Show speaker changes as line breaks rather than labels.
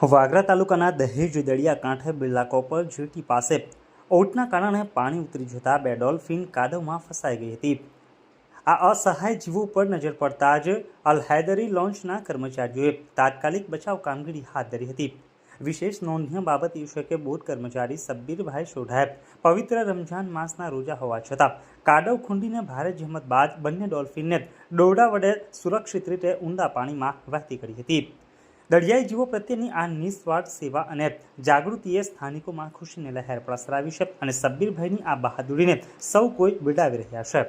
વાગરા તાલુકાના દહેજ દરિયાકાંઠે બિરલા કોપર જેટી પાસે ઓટના કારણે પાણી ઉતરી જતા બે ડોલ્ફિન કાદવમાં ફસાઈ ગઈ હતી। આ અસહાય જીવો પર નજર પડતા જ અલ હૈદરી લોન્ચના કર્મચારીઓએ તાત્કાલિક બચાવ કામગીરી હાથ ધરી હતી। વિશેષ નોંધનીય બાબત એ છે કે બોટ કર્મચારી સબ્બીરભાઈ સોઢાએ પવિત્ર રમજાન માસના રોજા હોવા છતાં કાદવ ખૂંદીને ભારે જહેમત બાદ બંને ડોલ્ફિનને દોરડા વડે સુરક્ષિત રીતે ઊંડા પાણીમાં વહેતી કરી હતી। દરિયાઈ જીવો પ્રત્યેની આ નિસ્વાર્થ સેવા અને જાગૃતિએ સ્થાનિકોમાં ખુશીની લહેર પ્રસરાવી છે અને સબ્બીરભાઈની આ બહાદુરીને સૌ કોઈ બિરદાવી રહ્યા છે।